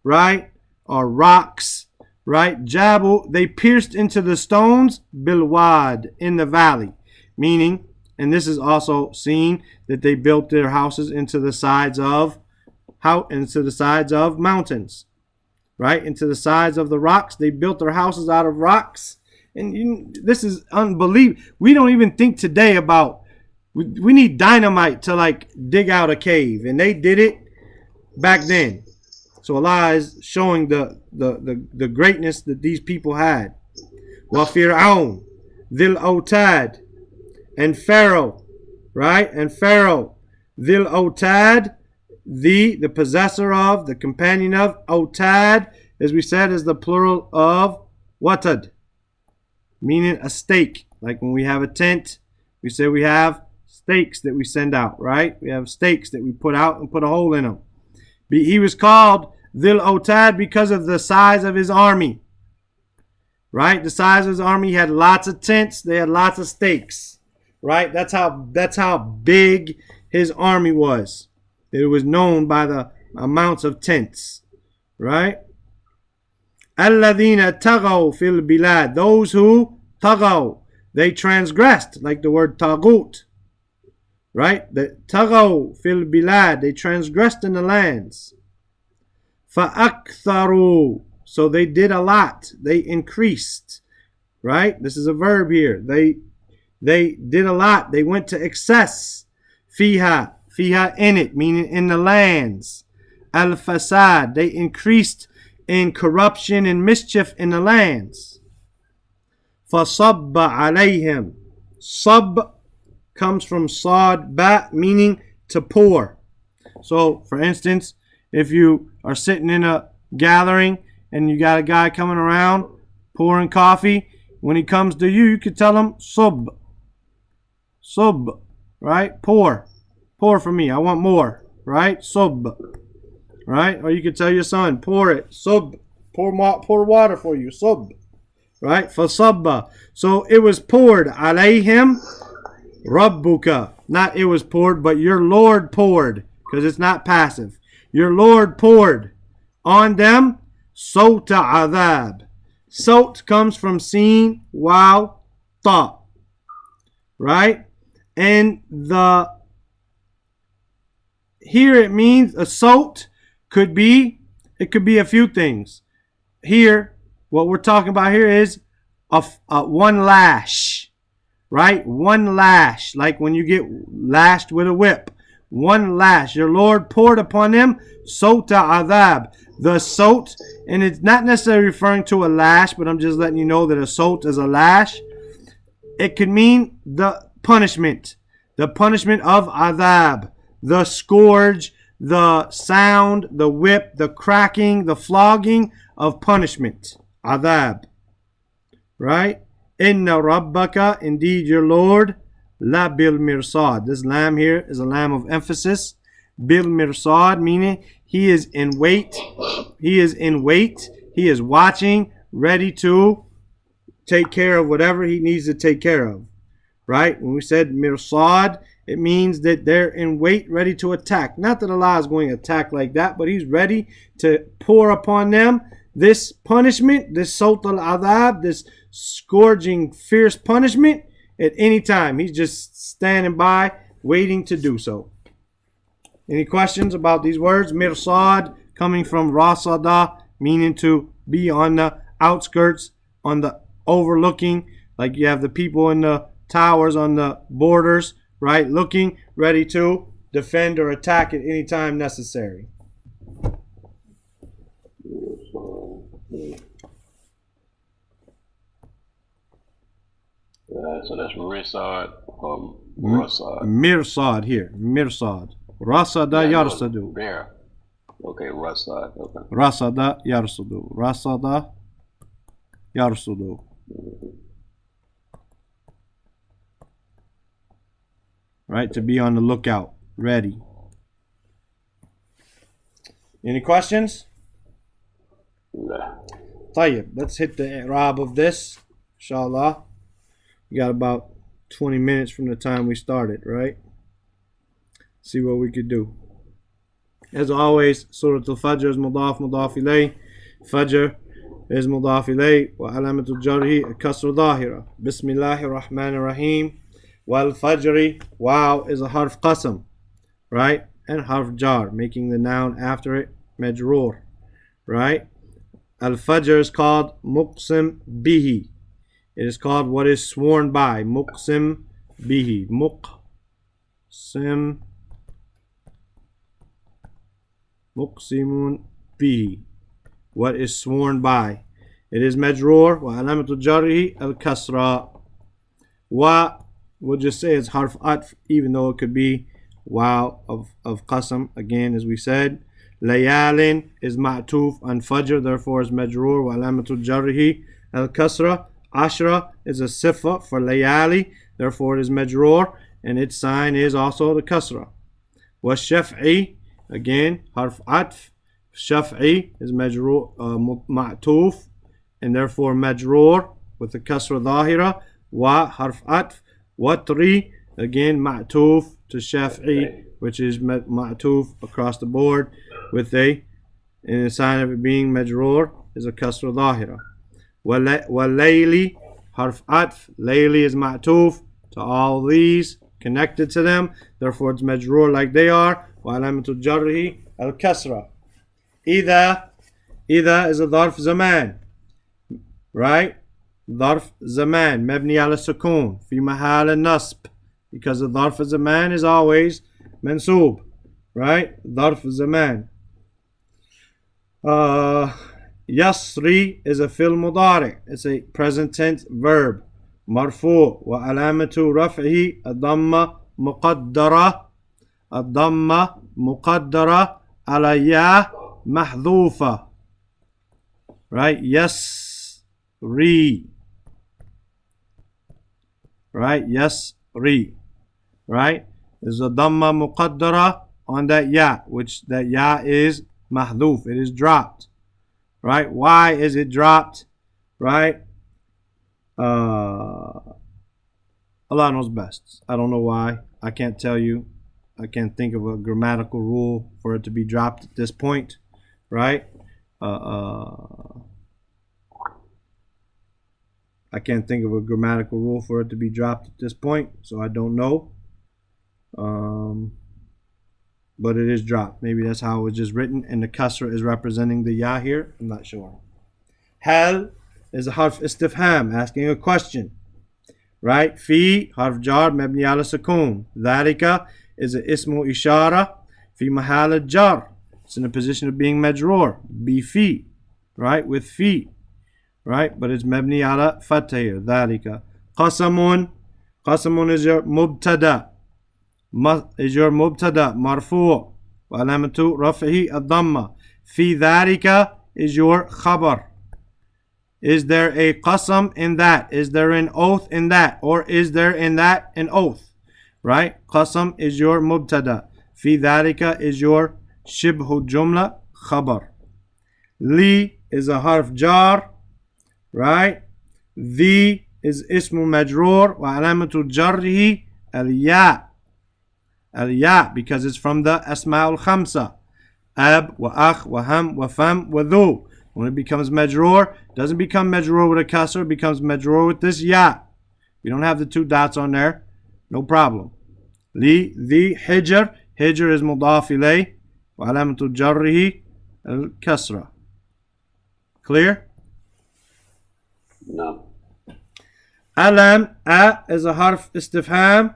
right? Or rocks, right? Jabu, they pierced into the stones, Bilwad, in the valley. Meaning, and this is also seen, that they built their houses into the sides of mountains. Right, into the sides of the rocks. They built their houses out of rocks. And this is unbelievable. We don't even think today about, we need dynamite to like dig out a cave. And they did it back then. So Allah is showing the greatness that these people had. Wa Fir'aun, Dhil Autad, and Pharaoh, right? And Pharaoh, Dhil Autad, the possessor of, the companion of. Autad, as we said, is the plural of watad, meaning a stake. Like when we have a tent, we say we have stakes that we send out, right? We have stakes that we put out and put a hole in them. He was called Dhil Autad because of the size of his army, right? The size of his army, he had lots of tents, they had lots of stakes, right? That's how big his army was. It was known by the amounts of tents, right? الَّذِينَ تَغَوْا فِي الْبِلَادِ, those who tagaw, they transgressed, like the word tagut, right? The tagaw fil bilad, they transgressed in the lands. فَأَكْثَرُوا, so they did a lot, they increased, right? This is a verb here. They did a lot, they went to excess. Fiha in it, meaning in the lands. Al-Fasad, they increased in corruption and mischief in the lands. فَصَبَّ عَلَيْهِمْ, Sab comes from Sad Ba, meaning to pour. So, for instance, if you are sitting in a gathering and you got a guy coming around pouring coffee, when he comes to you, you could tell him, Sub, right? Pour for me, I want more, right? Sub, right? Or you could tell your son, pour it, Sub, pour water for you, Sub, right? Fasabba, so it was poured, alayhim rabbuka, not it was poured, but your Lord poured, because it's not passive. Your Lord poured on them sawta adhab. Sawt comes from sin, waw, ta, right? And here it means a sawt could be a few things. Here, what we're talking about here is a one lash, right? One lash, like when you get lashed with a whip. One lash. Your Lord poured upon them sawta adhab. The sawt, and it's not necessarily referring to a lash, but I'm just letting you know that a sawt is a lash. It could mean the punishment of adhab, the scourge, the sound, the whip, the cracking, the flogging of punishment, adhab, right? Inna rabbaka, indeed your Lord, la bil mirsad. This lam here is a lam of emphasis. Bil mirsad, meaning he is in wait. He is in wait. He is watching, ready to take care of whatever he needs to take care of. Right? When we said mirsad, it means that they're in wait, ready to attack. Not that Allah is going to attack like that, but he's ready to pour upon them this punishment, this sawt al-adhab, this scourging, fierce punishment at any time. He's just standing by, waiting to do so. Any questions about these words? Mirsad, coming from rasada, meaning to be on the outskirts, on the overlooking, like you have the people in the towers on the borders, right? Looking, ready to defend or attack at any time necessary. So that's Risad, Rasad. Mirsad here. Mirsad. Rasada yarsadu. There. Okay, Rasad. Okay. Rasada yarsudu. Rasada yarsudu. Right, to be on the lookout, ready. Any questions? Nah. طيب, let's hit the i'rab of this, inshallah. We got about 20 minutes from the time we started, right? See what we could do. As always, Surah Al-Fajr is mudaf ilay. Fajr is mudaf ilay. Wa alamatu jarhi kasr dhahira. Bismillahir Rahmanir Rahim. Wal Fajri, wow is a harf qasam, right? And harf jar, making the noun after it majroor, right? Al-Fajr is called muqsim bihi. It is called what is sworn by. Muqsim bihi. Muqsimun bihi. What is sworn by. It is majroor. Wa alamatu jarhi al-kasra. Wa, we'll just say it's harf atf, even though it could be wow of qasam, again, as we said. Layalin is ma'tuf on fajr, therefore is majroor. Wa alamatu jarhi al-kasra. Ashra is a sifa for layali, therefore it is majroor, and its sign is also the kasra. Wa shaf'i, again, harf atf. Shaf'i is majroor, ma'tuf, and therefore majroor with the kasra dhahira. Wa harf atf. Watri, again, ma'tuf to shaf'i, which is ma'tuf across the board with a, and the sign of it being majroor is a kasra dhahira. Walayli, harf atf. Layli is ma'tuf to all these, connected to them, therefore it's majroor like they are. Wa alamatul jarhi al kasra. Idha is a dharf zaman, right? Dharf zaman mabni ala sukun fi mahal nasb, because the dharf zaman is always mansoob, right? Dharf zaman. Yasri is a fil mudari. It's a present tense verb. Marfu wa alamatu raf'ihi ad-damma muqaddara. Ad-damma muqaddara ala ya mahdhufa. Right? Yasri. Right? Yasri. Right? There's a damma muqaddara on that ya, which that ya is mahdhuf. It is dropped. Right? Why is it dropped? Right? Allah knows best. I don't know why. I can't tell you. I can't think of a grammatical rule for it to be dropped at this point. Right? I can't think of a grammatical rule for it to be dropped at this point, so I don't know. But it is dropped. Maybe that's how it was just written, and the kasra is representing the ya here. I'm not sure. Hal is a harf istifham, asking a question. Right? Fi, harf jar, mabni ala sukun. Dhalika is a ismu ishara, fi mahal jar. It's in a position of being majroor. Bi fi. Right? With fi. Right? But it's mabni ala fatha here. Dhalika. Qasamun. Qasamun is your mubtada. Is your mubtada marfu' wa alamatu raf'ihi ad-damma. Fi dhalika is your khabar. Is there a qasam in that? Is there an oath in that? Or is there in that an oath? Right? Qasam is your mubtada. Fi dhalika is your shibhu jumla khabar. Li is a harf jar. Right? The is ismu majroor wa alamatu jarrihi al-ya. Al-ya, because it's from the asma'ul khamsa. Ab, wa akh, wa ham, wa fam, wa dhu. When it becomes majroor, it doesn't become majroor with a kasr, it becomes majroor with this ya. We don't have the two dots on there, no problem. Li, the, hijr. Hijr is mudaf ilay. Wa alamatu jarrihi al-kasra. Clear? No. Alam, a is a harf istifham.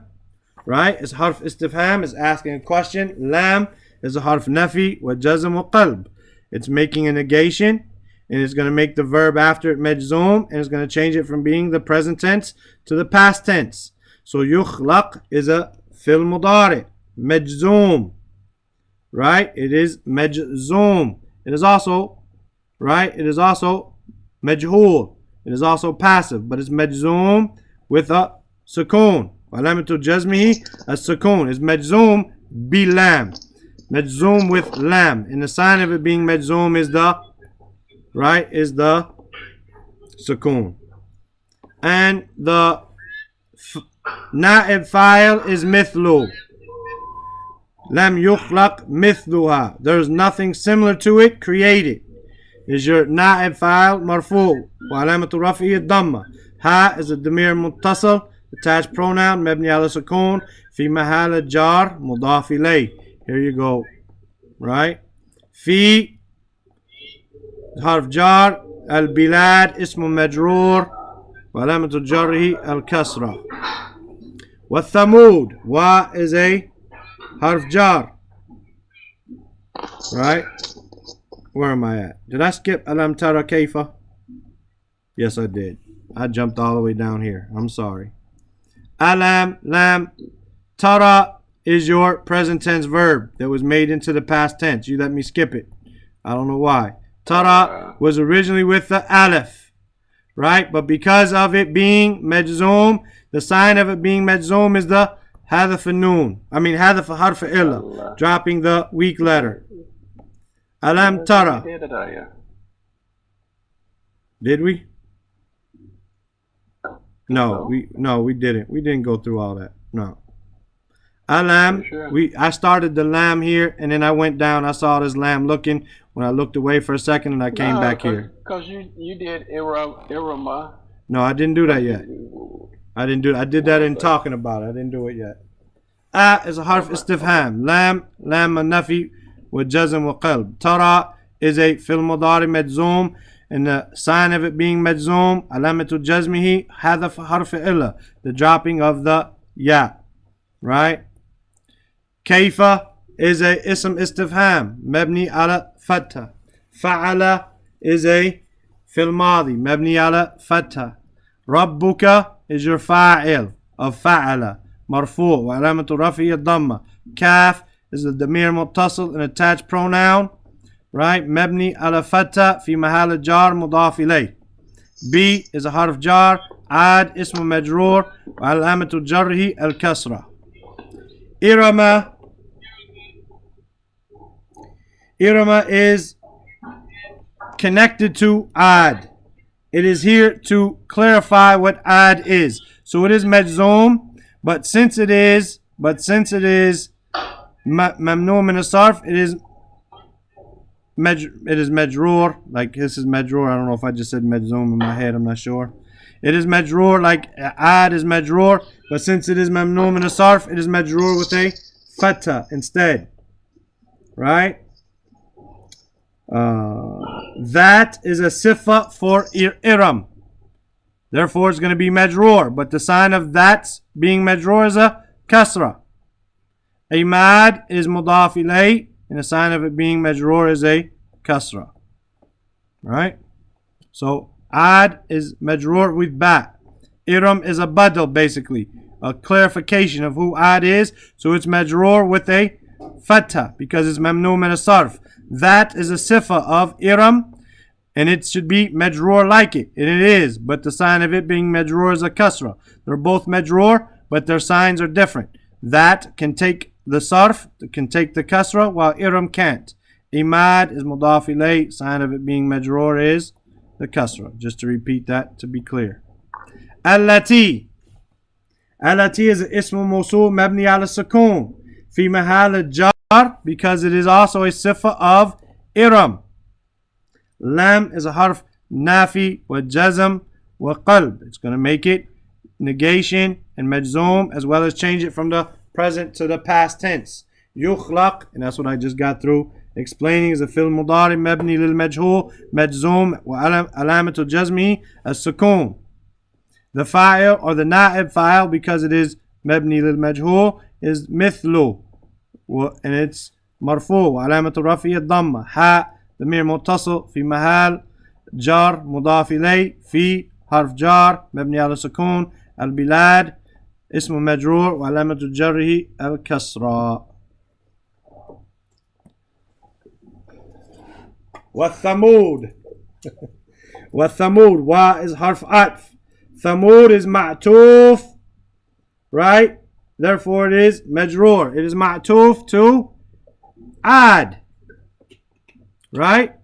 right? It's harf istifham, is asking a question. Lam is a harf nafi wa jazm wa qalb. It's making a negation, and it's going to make the verb after it majzoom, and it's going to change it from being the present tense to the past tense. So yukhlaq is a fil mudari, majzoom, right? It is majzoom. It is also, right? It is also majhul. It is also passive, but it's majzoom with a sukoon. Alamatu jazmihi as-sukoon is majzoom bilam. Majzoom with lam. And the sign of it being majzoom is the, right, is the sukoon. And the na'ib file is mithlu. Lam yukhlaq mithluha. There's nothing similar to it created. Is your na'ib file marfu. Wa alamatu rafi'i dhamma. Ha is a damir muttasal. Attached pronoun mabni ala sukoon. Fi mahal jar mudaf ilay. Here you go. Right? Fi harf jar. Al bilad ismu majroor. Wa alamatu jarrihi al kasra. Wa thamud. Wa is a harf jar. Right? Where am I at? Did I skip alam tara kaifa? Yes, I did. I jumped all the way down here. I'm sorry. Alam, lam, tara is your present tense verb that was made into the past tense. You let me skip it. I don't know why. Tara was originally with the alif, right? But because of it being majzoom, the sign of it being majzoom is the hadaf noon. I mean hadaf harf illa, dropping the weak letter. Alam tara. Did we? No, we didn't. We didn't go through all that. No. Alam, I started the lam here, and then I went down. I saw this lam looking. When I looked away for a second, and I came back here. Because you did irama. No, I didn't do that yet. I didn't do it. I did that in talking about it. I didn't do it yet. Is a harf istifham. Lam nafi with jazm wa qalb. Tara is a fil mudari majzoom, and the sign of it being majzoom, alamatu jazmihi hadaf harf illa, the dropping of the ya, right? Kaifa is a ism istifham mabni ala fatha. Fa'ala is a fil madi mabni ala fatha. Rabbuka is your fa'il of fa'ala marfu' wa alamatu rafi'i dhamma. Kaf is the damir muttasil, an attached pronoun, right? Mabni ala fatha fi mahal jar mudaf ilay. B is a harf jar. Ad ismu majroor wa alamatu jarhi al kasra. Irama is connected to ad. It is here to clarify what ad is. So it is majzoom, but since it is mamnu min as-sarf, it is majroor. Like this is majroor. I don't know if I just said majzoom in my head. I'm not sure. It is majroor, like ad is majroor, but since it is mamnu min as-sarf, it is majroor with a fatha instead. Right? That is a sifa for iram. Therefore, it's going to be majroor. But the sign of that being majroor is a kasra. Imad is mudaf ilay, and the sign of it being majroor is a kasra. Right? So, ad is majroor with ba. Iram is a badal, basically. A clarification of who ad is. So, it's majroor with a fatha, because it's mamnu min as-sarf. That is a sifa of iram, and it should be majroor like it. And it is, but the sign of it being majroor is a kasra. They're both majroor, but their signs are different. That can take the sarf, can take the kasra, while iram can't. Imad is mudaf ilay, sign of it being majroor is the kasra. Just to repeat that to be clear. Allati. Allati is ismu mawsul mabni ala sukoon. Fi mahal jar, because it is also a sifa of iram. Lam is a harf nafi wa jazm wa qalb. It's going to make it negation and majzoom, as well as change it from the present to the past tense. Yukhlaq, and that's what I just got through explaining, is a fil mudari mabni lil majhul majzoom wa alamatu jazmi as sukoon. The file or the na'ib file, because it is مبني للمجهول is مثل and it's مرفوع وعلامة رفعه الضمة. حاء ضمير متصل في محل جار مضاف إليه في حرف جار مبني على السكون. البلاد اسم مجرور وعلامة جره الكسرة. والثمود والثمود wa is حرف عطف. ثمود is معطوف, right? Therefore it is مجرور. It is معطوف to add, right?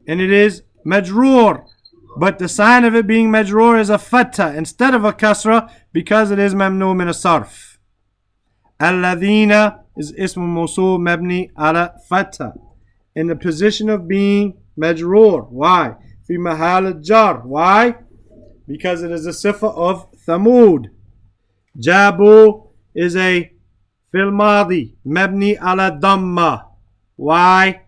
And it is مجرور. But the sign of it being مجرور is a fatha instead of a kasra because it is ممنوع من الصرف. الذين is اسم موصول مبني على fatha in the position of being مجرور. Why? في محل الجر. Why? Because it is a sifa of ثمود. جابوا is a في الماضي مبني على ضمة. Why?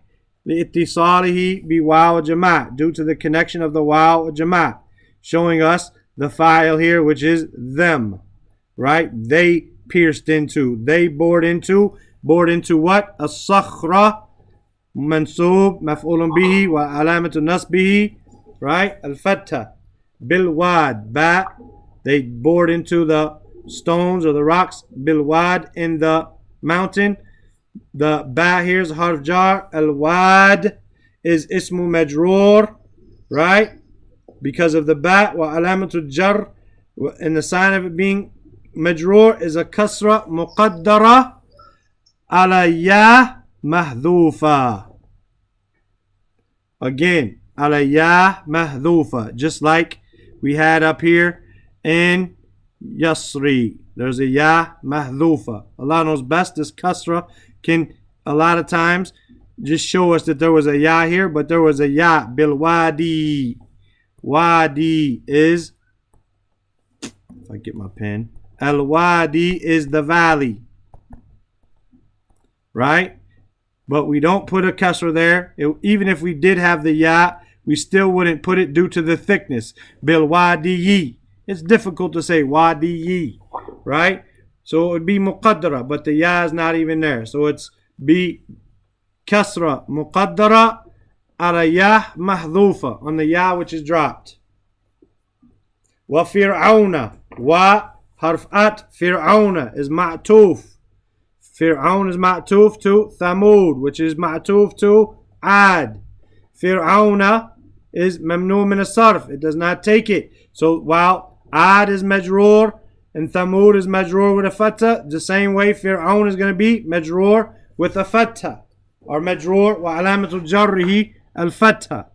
لاتصاله بواو الجماع, due to the connection of the واو الجماع, showing us the file here, which is them, right? They pierced into, they bored into what? الصخرة منصوب مفعول به وعلامة نصبه, right? الفتح بالواد باء, they bored into the stones or the rocks, bilwad, in the mountain. The ba here is harf jar. Al-wad is ismu majroor, right? Because of the ba. Wa alamatul jar, and the sign of it being majroor is a kasra muqaddara ala ya mahdhufa. Again, ala ya mahdhufa. Just like we had up here in Yasri. There's a ya mahdhufa. Allah knows best. This kasra can a lot of times just show us that there was a ya here, but there was a ya bil wadi. Wadi is, if I get my pen, al wadi is the valley, right? But we don't put a kasra there. Even if we did have the ya, we still wouldn't put it due to the thickness. Bil wadi. It's difficult to say wadi, right? So it would be muqaddara, but the ya is not even there. So it's be kasra muqaddara ala ya mahdhufa, on the ya which is dropped. Wa fir'auna, wa harf at, fir'auna is ma'tuf. Fir'aun is ma'tuf to Thamud, which is ma'tuf to Ad. Fir'auna is mamnu min as-sarf, it does not take it. So while Ad is majroor and Thamud is majroor with a fatha, the same way Fir'aun is going to be majroor with a fatha, or majroor wa alamatul jarrihi al-fatha.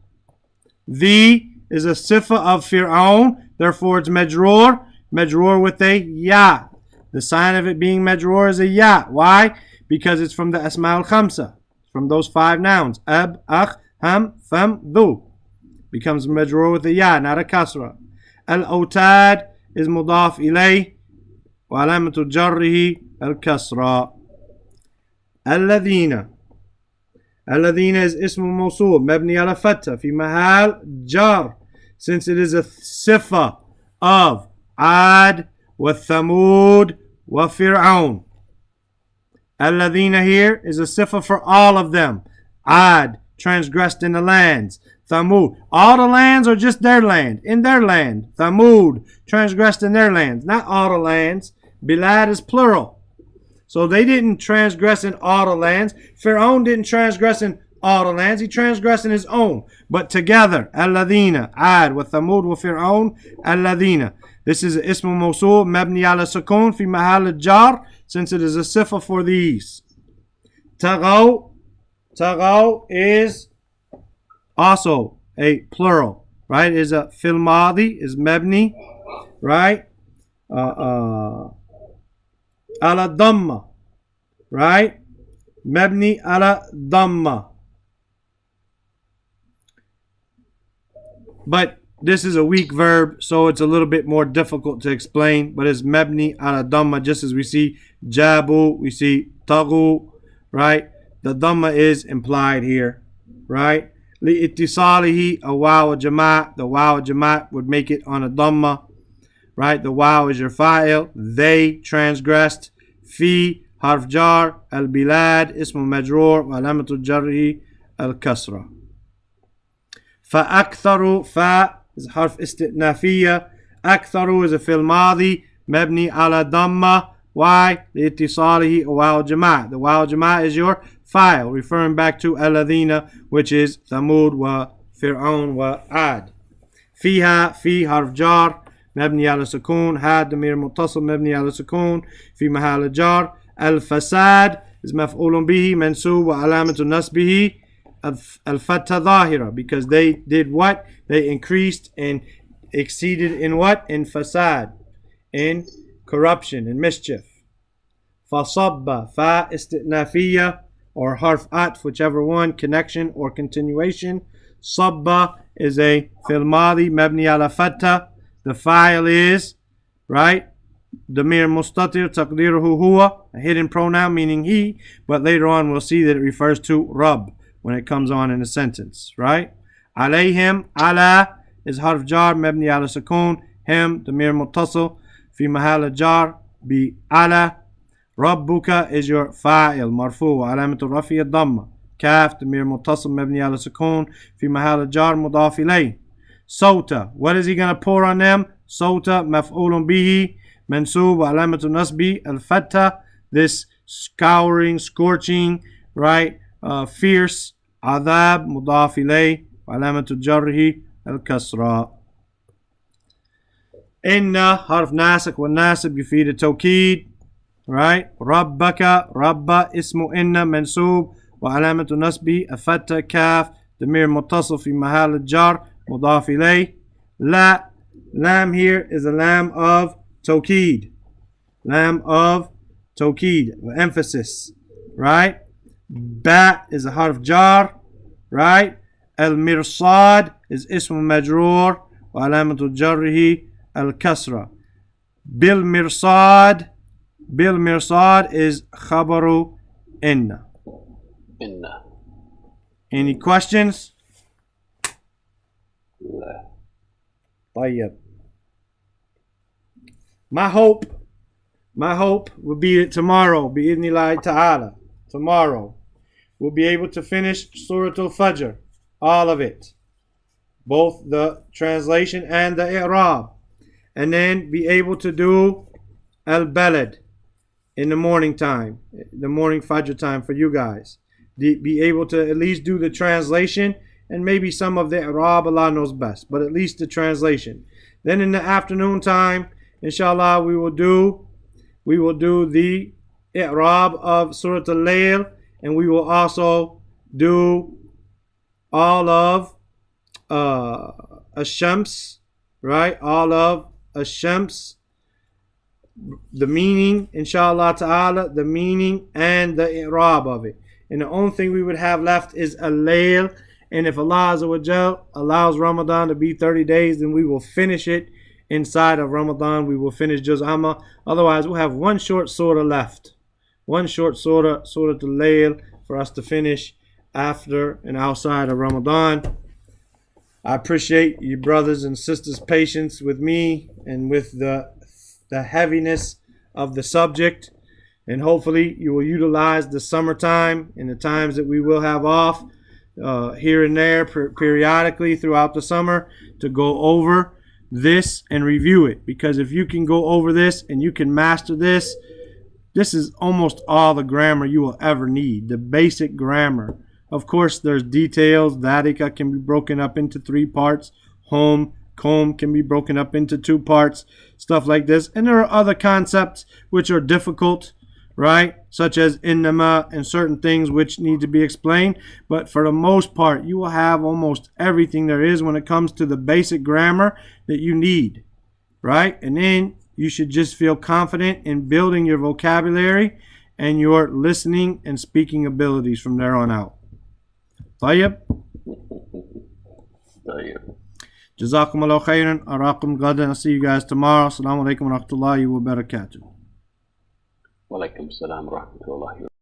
The is a sifa of Fir'aun, therefore it's majroor with a ya. The sign of it being majroor is a ya. Why? Because it's from the asma al-khamsa, from those 5 nouns. Ab, akh, ham, fam, dhu. Becomes majroor with a ya, not a kasra. Al-awtad is mudaf ilay wa alamatu jarrihi al-kasra. Alladhina. Alladhina is ism mawsul mabni ala fatha fi mahal jar, since it is a sifa of Ad wa Thamud wa Fir'aun. Alladhina here is a sifa for all of them. Ad, transgressed in the lands. Thamud, all the lands are just their land, in their land. Thamud, transgressed in their lands, not all the lands. Bilad is plural. So they didn't transgress in all the lands. Pharaoh didn't transgress in all the lands. He transgressed in his own. But together, Alladhina, Ad, wa Thamud, wa Fir'aun, Alladhina. This is ism mawsul, mabni ala sukun, fi mahal al-jar, since it is a sifa for these. Tagaw. Tagaw is also a plural, right? Is a fil madi, is mabni, right? Ala dhamma, right? Mabni ala dhamma. But this is a weak verb, so it's a little bit more difficult to explain. But it's mabni ala dhamma, just as we see jabu, we see tagu, right? The dhamma is implied here, right? Li'ittisalihi, a waw jama', the waw jama' would make it on a dhamma. right? The waw is your fa'il. They transgressed. Fi harf jar. Al-bilad ismu majroor. Wa alamatul jarhi al-kasra. فأكثر فا is حرف استئنافية. أكثر is a فعل ماضي مبني على ضمة. Why? لاتصاله واو الجماعة. The واو الجماعة is your file, referring back to الذين, which is ثمود وفرعون وعاد. فيها في حرف جار مبني على سكون. ها ضمير متصل مبني على سكون في محل جار. الفساد is مفعول به منصوب وعلامة نصبه الفتح ظاهرة, because they did what? They increased and exceeded in what? In fasad, in corruption and mischief. فصب fa استئنافية or harf atf, whichever one, connection or continuation. Sabba is a fil madi mabni ala fatta. The file is, right, damir mustatir taqdiruhu huwa, a hidden pronoun meaning he, but later on we'll see that it refers to Rabb when it comes on in a sentence, right? Alayhim, ala is harf jar mabni ala sukun. Him, damir muttasil fi mahal jar bi ala. Rabbuka is your fa'il marfu wa alamatul rafi ad-damma. Kaf damir muttasil mabni ala sukun fi mahal jar mudaf ilayh. Sota, what is he going to pour on them? Sota maf'ulun bihi mansub wa alamatul nasbi al-fatta. This scouring, scorching, right? Fierce. Adhab mudaf ilayh wa alamatul jarhi al-kasra. Inna harf nasik wa nasib yufid at-tawkid. Right? Rabbaka, Rabba, ismu inna, mansub, wa alamatu nasbi, afatta, kaf, damir muttasil fi mahal al-jar, mudaf ilayh. La, lam here is a lam of tawkid. Lam of tawkid, emphasis. Right? Ba is a harf jar. Right? Al-mirsad is ismu majroor, wa alamatu jarrihi al-kasra. Bil-mirsad, Bil mirsad is khabaru inna. Inna. Any questions? La. طيب. My hope would be that tomorrow, bi'idhnillahi ta'ala, tomorrow, we'll be able to finish Surah Al-Fajr, all of it. Both the translation and the i'rab. And then be able to do Al-Balad in the morning time, the morning Fajr time for you guys. Be able to at least do the translation and maybe some of the i'rab, Allah knows best, but at least the translation. Then in the afternoon time, inshallah, we will do the i'rab of Surah Al-Layl, and we will also do all of Ash-Shams, right? All of Ash-Shams, the meaning, inshallah ta'ala, the meaning and the i'rab of it. And the only thing we would have left is Al-Layl. And if Allah Azza wa Jal allows Ramadan to be 30 days, then we will finish it inside of Ramadan. We will finish Juz Amma. Otherwise, we'll have one short surah left. One short surah, Surah Al-Layl, for us to finish after and outside of Ramadan. I appreciate you brothers and sisters' patience with me and with the heaviness of the subject, and hopefully you will utilize the summertime and the times that we will have off here and there periodically throughout the summer to go over this and review it, because if you can go over this and you can master this, this is almost all the grammar you will ever need, the basic grammar. Of course, there's details. Dhalika can be broken up into 3 parts. Home, comb can be broken up into 2 parts, stuff like this. And there are other concepts which are difficult, right? Such as innama and certain things which need to be explained. But for the most part, you will have almost everything there is when it comes to the basic grammar that you need, right? And then you should just feel confident in building your vocabulary and your listening and speaking abilities from there on out. طيب. طيب. جزاكم الله خيرا. أراكم غدا. I'll see you guys tomorrow. Assalamu alaikum wa rahmatullahi wa barakatuh. Wa alaikum salam wa rahmatullahi wa barakatuh.